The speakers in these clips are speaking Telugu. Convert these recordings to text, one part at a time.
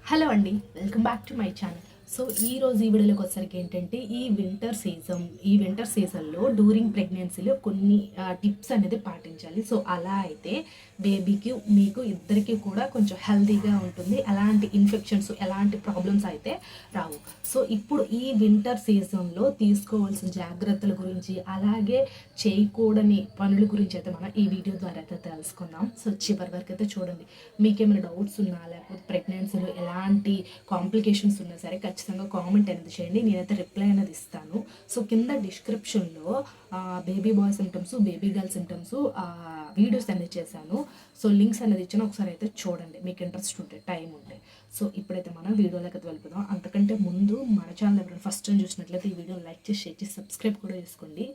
హలో అండి, welcome back to my channel. So ఈరోజు ఈ వీడియోలోకి వచ్చేసరికి ఏంటంటే ఈ వింటర్ సీజన్లో డ్యూరింగ్ ప్రెగ్నెన్సీలో కొన్ని టిప్స్ అనేది పాటించాలి. సో అలా అయితే బేబీకి మీకు ఇద్దరికి కూడా కొంచెం హెల్తీగా ఉంటుంది, ఎలాంటి ఇన్ఫెక్షన్స్ ఎలాంటి ప్రాబ్లమ్స్ అయితే రావు. సో ఇప్పుడు ఈ వింటర్ సీజన్లో తీసుకోవాల్సిన జాగ్రత్తల గురించి అలాగే చేయకూడని పనుల గురించి అయితే మనం ఈ వీడియో ద్వారా అయితే తెలుసుకుందాం. సో చివరి వరకు అయితే చూడండి. మీకేమైనా డౌట్స్ ఉన్నా లేకపోతే ప్రెగ్నెన్సీలో ఎలాంటి కాంప్లికేషన్స్ ఉన్నా సరే ఖచ్చితంగా కామెంట్ అనేది చేయండి, నేనైతే రిప్లై అనేది ఇస్తాను. సో కింద డిస్క్రిప్షన్లో baby bye symptoms baby girl symptoms videos అనేది చేశాను. సో లింక్స్ అనేది ఇచ్చిన ఒకసారి అయితే చూడండి, మీకు ఇంట్రెస్ట్ ఉంటే టైం ఉంటే. సో ఇప్పుడైతే మనం వీడియోలోకి వెళ్ళిపోదాం. అంతకంటే ముందు మన ఛానల్ ఎవరైనా ఫస్ట్ టైం చూసినట్లయితే ఈ వీడియో లైక్ చేసి షేర్ చేసి సబ్స్క్రైబ్ కూడా చేసుకోండి.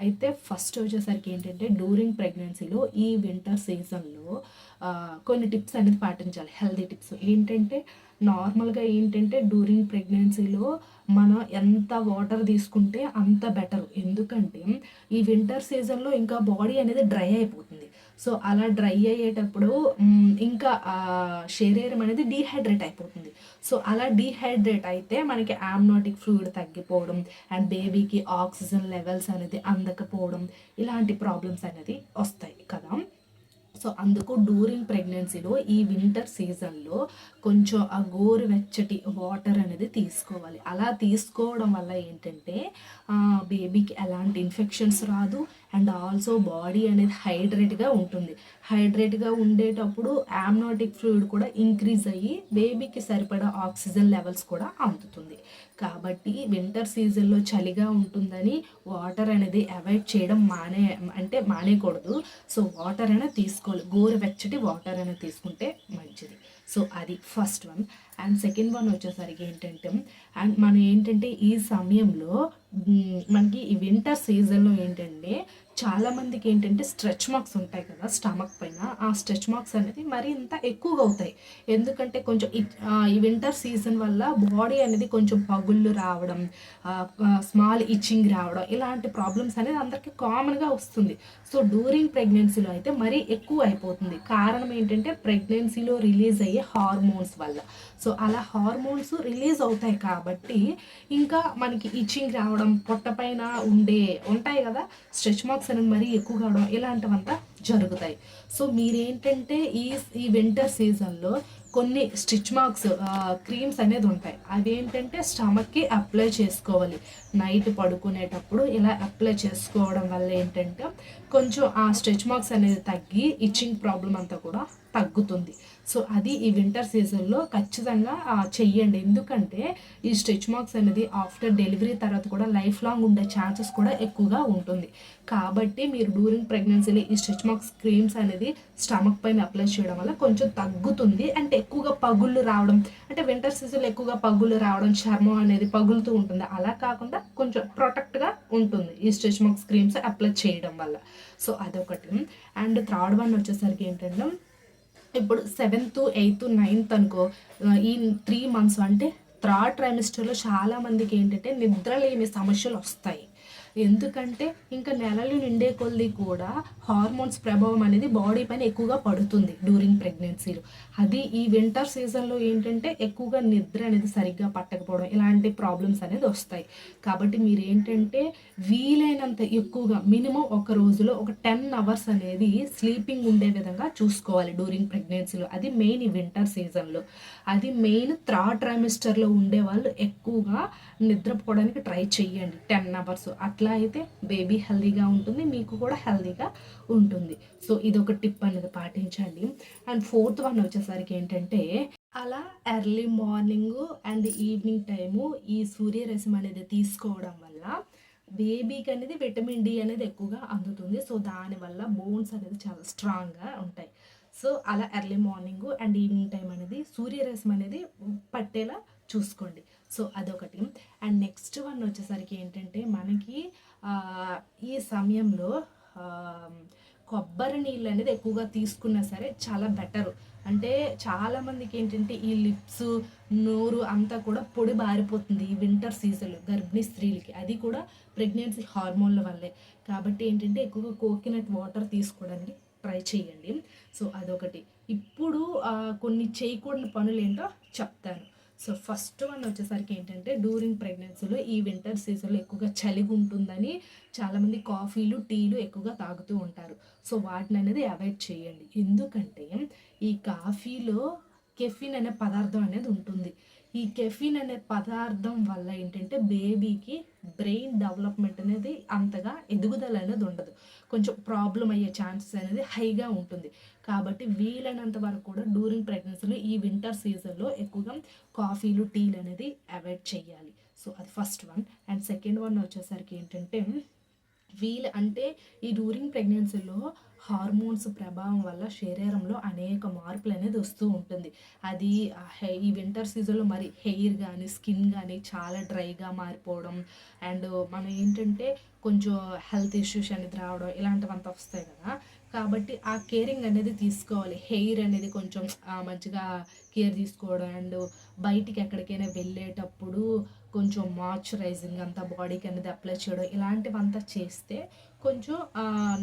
అయితే ఫస్ట్ వచ్చేసరికి ఏంటంటే డ్యూరింగ్ ప్రెగ్నెన్సీలో ఈ వింటర్ సీజన్లో కొన్ని టిప్స్ అనేది పాటించాలి, హెల్తీ టిప్స్. ఏంటంటే నార్మల్గా ఏంటంటే డ్యూరింగ్ ప్రెగ్నెన్సీలో మనం ఎంత వాటర్ తీసుకుంటే అంత బెటర్. ఎందుకంటే ఈ వింటర్ సీజన్లో ఇంకా బాడీ అనేది డ్రై అయిపోతుంది. సో అలా డ్రై అయ్యేటప్పుడు ఇంకా శరీరం అనేది డీహైడ్రేట్ అయిపోతుంది. సో అలా డీహైడ్రేట్ అయితే మనకి ఆమ్నోటిక్ ఫ్లూయిడ్ తగ్గిపోవడం అండ్ బేబీకి ఆక్సిజన్ లెవెల్స్ అనేది అందకపోవడం ఇలాంటి ప్రాబ్లమ్స్ అనేది వస్తాయి కదా. సో అందుకు డ్యూరింగ్ ప్రెగ్నెన్సీలో ఈ వింటర్ సీజన్లో కొంచెం ఆ గోరువెచ్చటి వాటర్ అనేది తీసుకోవాలి. అలా తీసుకోవడం వల్ల ఏంటంటే బేబీకి ఎలాంటి ఇన్ఫెక్షన్స్ రాదు అండ్ ఆల్సో బాడీ అనేది హైడ్రేట్గా ఉంటుంది. హైడ్రేట్గా ఉండేటప్పుడు ఆమ్నోటిక్ ఫ్లూయిడ్ కూడా ఇంక్రీజ్ అయ్యి బేబీకి సరిపడా ఆక్సిజన్ లెవెల్స్ కూడా అందుతుంది. కాబట్టి వింటర్ సీజన్లో చలిగా ఉంటుందని వాటర్ అనేది అవాయిడ్ చేయడం మానేయకూడదు. సో వాటర్ అనేది తీసుకోవాలి, గోరువెచ్చటి వాటర్ అనేది తీసుకుంటే మంచిది. సో అది first one. And second one వచ్చేసరికి ఏంటంటే అండ్ మనం ఏంటంటే ఈ సమయంలో మనకి ఈ వింటర్ సీజన్లో ఏంటంటే చాలామందికి ఏంటంటే స్ట్రెచ్ మార్క్స్ ఉంటాయి కదా స్టమక్ పైన. ఆ స్ట్రెచ్ మార్క్స్ అనేది మరి ఇంత ఎక్కువగా అవుతాయి. ఎందుకంటే కొంచెం ఈ వింటర్ సీజన్ వల్ల బాడీ అనేది కొంచెం పగుళ్ళు రావడం, స్మాల్ ఇచ్చింగ్ రావడం ఇలాంటి ప్రాబ్లమ్స్ అనేది అందరికీ కామన్గా వస్తుంది. సో డ్యూరింగ్ ప్రెగ్నెన్సీలో అయితే మరీ ఎక్కువ అయిపోతుంది. కారణం ఏంటంటే ప్రెగ్నెన్సీలో రిలీజ్ అయ్యే హార్మోన్స్ వల్ల. సో అలా హార్మోన్స్ రిలీజ్ అవుతాయి కాబట్టి ఇంకా మనకి ఇచ్చింగ్ రావడం, పొట్ట పైన ఉంటాయి కదా స్ట్రెచ్ మార్క్స్ అనేది మరీ ఎక్కువ కావడం ఇలాంటివంతా జరుగుతాయి. సో మీరేంటంటే ఈ వింటర్ సీజన్లో కొన్ని స్టిచ్ మార్క్స్ క్రీమ్స్ అనేది ఉంటాయి, అవేంటంటే స్టమక్కి అప్లై చేసుకోవాలి. నైట్ పడుకునేటప్పుడు ఇలా అప్లై చేసుకోవడం వల్ల ఏంటంటే కొంచెం ఆ స్ట్రెచ్ మార్క్స్ అనేది తగ్గి ఇచ్చింగ్ ప్రాబ్లం అంతా కూడా తగ్గుతుంది. సో అది ఈ వింటర్ సీజన్లో ఖచ్చితంగా చెయ్యండి. ఎందుకంటే ఈ స్ట్రెచ్ మార్క్స్ అనేది ఆఫ్టర్ డెలివరీ తర్వాత కూడా లైఫ్ లాంగ్ ఉండే ఛాన్సెస్ కూడా ఎక్కువగా ఉంటుంది. కాబట్టి మీరు డ్యూరింగ్ ప్రెగ్నెన్సీలో ఈ స్ట్రెచ్ మార్క్స్ క్రీమ్స్ అనేది స్టమక్ పైన అప్లై చేయడం వల్ల కొంచెం తగ్గుతుంది. అంటే ఎక్కువగా పగుళ్ళు రావడం, అంటే వింటర్ సీజన్లో ఎక్కువగా పగుళ్ళు రావడం, చర్మం అనేది పగులుతూ ఉంటుంది, అలా కాకుండా కొంచెం ప్రొటెక్ట్గా ఉంటుంది ఈ స్ట్రెచ్ మార్క్స్ క్రీమ్స్ అప్లై చేయడం వల్ల. సో అదొకటి. అండ్ థర్డ్ వన్ వచ్చేసరికి ఏంటంటే ఇప్పుడు 7th 8th 9th అనుకో, ఈ 3 months అంటే థర్డ్ ట్రైమిస్టర్లో చాలామందికి ఏంటంటే నిద్రలేని సమస్యలు వస్తాయి. ఎందుకంటే ఇంకా నెలలు నిండే కొద్దీ కూడా హార్మోన్స్ ప్రభావం అనేది బాడీ పైన ఎక్కువగా పడుతుంది డ్యూరింగ్ ప్రెగ్నెన్సీలో. అది ఈ వింటర్ సీజన్లో ఏంటంటే ఎక్కువగా నిద్ర అనేది సరిగ్గా పట్టకపోవడం ఇలాంటి ప్రాబ్లమ్స్ అనేది వస్తాయి. కాబట్టి మీరు ఏంటంటే వీలైనంత ఎక్కువగా మినిమం ఒక రోజులో ఒక 10 hours అనేది స్లీపింగ్ ఉండే విధంగా చూసుకోవాలి డ్యూరింగ్ ప్రెగ్నెన్సీలో. అది మెయిన్ ఈ వింటర్ సీజన్లో. అది మెయిన్ థర్డ్ ట్రైమిస్టర్లో ఉండే వాళ్ళు ఎక్కువగా నిద్రపోవడానికి ట్రై చేయండి 10 hours. అట్లా అయితే బేబీ హెల్తీగా ఉంటుంది, మీకు కూడా హెల్తీగా ఉంటుంది. సో ఇదొక టిప్ అనేది పాటించండి. అండ్ ఫోర్త్ వన్ వచ్చేసరికి ఏంటంటే అలా early morning and evening time ఈ సూర్యరశ్మి అనేది తీసుకోవడం వల్ల బేబీకి అనేది విటమిన్ డి అనేది ఎక్కువగా అందుతుంది. సో దానివల్ల బోన్స్ అనేది చాలా స్ట్రాంగ్గా ఉంటాయి. సో అలా early morning and evening time అనేది సూర్యరశ్మి అనేది పట్టేలా చూసుకోండి. సో అదొకటి. అండ్ నెక్స్ట్ వన్ వచ్చేసరికి ఏంటంటే మనకి ఈ సమయంలో కొబ్బరి నీళ్ళు అనేది ఎక్కువగా తీసుకున్నా సరే చాలా బెటరు. అంటే చాలామందికి ఏంటంటే ఈ లిప్స్ నోరు అంతా కూడా పొడి బారిపోతుంది ఈ వింటర్ సీజన్లో గర్భిణీ స్త్రీలకి. అది కూడా ప్రెగ్నెన్సీ హార్మోన్ల వల్లే. కాబట్టి ఏంటంటే ఎక్కువగా కోకోనట్ వాటర్ తీసుకోవడానికి ట్రై చేయండి. సో అదొకటి. ఇప్పుడు కొన్ని చేయకూడని పనులు ఏంటో చెప్తాను. సో ఫస్ట్ వన్ వచ్చేసరికి ఏంటంటే డ్యూరింగ్ ప్రెగ్నెన్సీలో ఈ వింటర్ సీజన్లో ఎక్కువగా చలిగా ఉంటుందని చాలామంది కాఫీలు టీలు ఎక్కువగా తాగుతూ ఉంటారు. సో వాటిని అనేది అవాయిడ్ చేయండి. ఎందుకంటే ఈ కాఫీలో కెఫిన్ అనే పదార్థం అనేది ఉంటుంది. ఈ కెఫిన్ అనే పదార్థం వల్ల ఏంటంటే బేబీకి బ్రెయిన్ డెవలప్మెంట్ అనేది అంతగా ఎదుగుదల అనేది ఉండదు. కొంచెం ప్రాబ్లం అయ్యే ఛాన్సెస్ అనేది హైగా ఉంటుంది. కాబట్టి వీలైనంత వరకు కూడా డ్యూరింగ్ ప్రెగ్నెన్సీలో ఈ వింటర్ సీజన్లో ఎక్కువగా కాఫీలు టీలు అనేది అవాయిడ్ చేయాలి. సో అది first one. And second one వచ్చేసరికి ఏంటంటే అంటే ఈ డ్యూరింగ్ ప్రెగ్నెన్సీలో హార్మోన్స్ ప్రభావం వల్ల శరీరంలో అనేక మార్పులు అనేది వస్తూ ఉంటుంది. అది ఈ వింటర్ సీజన్లో మరి హెయిర్ కానీ స్కిన్ కానీ చాలా డ్రైగా మారిపోవడం అండ్ మనం ఏంటంటే కొంచెం హెల్త్ ఇష్యూస్ అనేది రావడం ఇలాంటివంతా వస్తాయి కదా. కాబట్టి ఆ కేరింగ్ అనేది తీసుకోవాలి. హెయిర్ అనేది కొంచెం మంచిగా కేర్ తీసుకోవడం అండ్ బయటికి ఎక్కడికైనా వెళ్ళేటప్పుడు కొంచెం మాయిశ్చరైజింగ్ అంతా బాడీకి అనేది అప్లై చేయడం ఇలాంటివంతా చేస్తే కొంచెం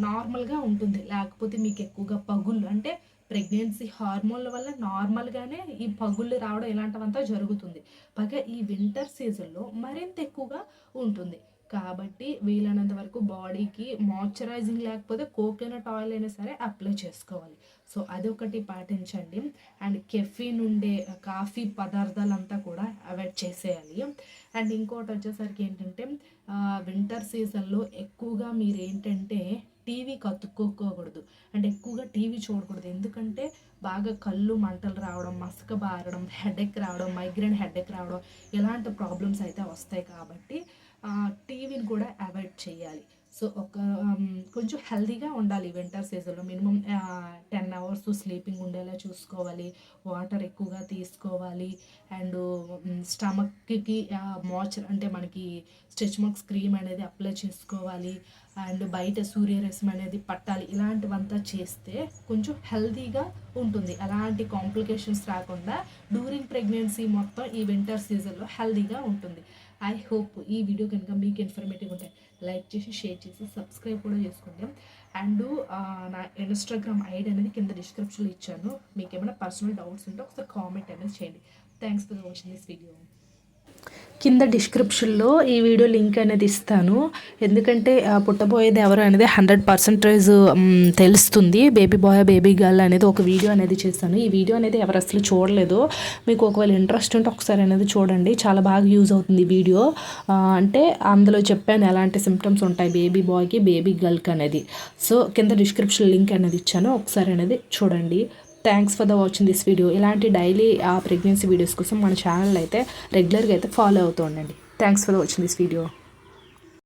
నార్మల్గా ఉంటుంది. లేకపోతే మీకు ఎక్కువగా పగుళ్ళు అంటే ప్రెగ్నెన్సీ హార్మోన్ల వల్ల నార్మల్గానే ఈ పగుళ్ళు రావడం ఇలాంటివంతా జరుగుతుంది. పైగా ఈ వింటర్ సీజన్లో మరింత ఎక్కువగా ఉంటుంది. కాబట్టి వీలైనంత వరకు బాడీకి మాయిశ్చరైజింగ్ లేకపోతే కోకోనట్ ఆయిల్ అయినా సరే అప్లై చేసుకోవాలి. సో అదొకటి పాటించండి. అండ్ కెఫీన్ ఉండే కాఫీ పదార్థాలంతా కూడా అవాయిడ్ చేసేయాలి. అండ్ ఇంకోటి వచ్చేసరికి ఏంటంటే వింటర్ సీజన్లో ఎక్కువగా మీరు ఏంటంటే టీవీకి అతుక్కోకూడదు. అంటే ఎక్కువగా టీవీ చూడకూడదు. ఎందుకంటే బాగా కళ్ళు మంటలు రావడం, మసక బారడం, హెడేక్ రావడం, మైగ్రేన్ హెడేక్ రావడం ఇలాంటి ప్రాబ్లమ్స్ అయితే వస్తాయి. కాబట్టి టీవీని కూడా అవాయిడ్ చేయాలి. సో కొంచెం హెల్తీగా ఉండాలి వింటర్ సీజన్లో. మినిమం 10 అవర్స్ స్లీపింగ్ ఉండేలా చూసుకోవాలి. వాటర్ ఎక్కువగా తీసుకోవాలి. అండ్ స్టమక్కి అంటే మనకి స్ట్రెచ్ మార్క్స్ క్రీమ్ అనేది అప్లై చేసుకోవాలి. అండ్ బయట సూర్యరశ్మి అనేది పట్టాలి. ఇలాంటివంతా చేస్తే కొంచెం హెల్తీగా ఉంటుంది. ఎలాంటి కాంప్లికేషన్స్ రాకుండా డ్యూరింగ్ ప్రెగ్నెన్సీ మొత్తం ఈ వింటర్ సీజన్లో హెల్తీగా ఉంటుంది. ఐ హోప్ ఈ వీడియో కనుక మీకు ఇన్ఫర్మేటివ్ ఉంటాయి. లైక్ చేసి షేర్ చేసి సబ్స్క్రైబ్ కూడా చేసుకోండి. అండ్ నా ఇన్స్టాగ్రామ్ ఐడి అనేది కింద డిస్క్రిప్షన్లో ఇచ్చాను. మీకు ఏమైనా పర్సనల్ డౌట్స్ ఉంటే ఒకసారి కామెంట్ అనేది చేయండి. Thanks for watching this video. కింద డిస్క్రిప్షన్లో ఈ వీడియో లింక్ అనేది ఇస్తాను. ఎందుకంటే పుట్టబోయేది ఎవరు అనేది 100% తెలుస్తుంది. బేబీ బాయ్ బేబీ గర్ల్ అనేది ఒక వీడియో అనేది చేశాను. ఈ వీడియో అనేది ఎవరు అసలు చూడలేదు. మీకు ఒకవేళ ఇంట్రెస్ట్ ఉంటే ఒకసారి అనేది చూడండి. చాలా బాగా యూజ్ అవుతుంది ఈ వీడియో. అంటే అందులో చెప్పాను ఎలాంటి సిమ్టమ్స్ ఉంటాయి బేబీ బాయ్కి బేబీ గర్ల్కి అనేది. సో కింద డిస్క్రిప్షన్ లింక్ అనేది ఇచ్చాను. ఒకసారి అనేది చూడండి. Thanks for the watching this video. ఇలాంటి డైలీ ప్రెగ్నెన్సీ వీడియోస్ కోసం మన ఛానల్ అయితే రెగ్యులర్గా అయితే ఫాలో అవుతూ ఉండండి. Thanks for the watching this video.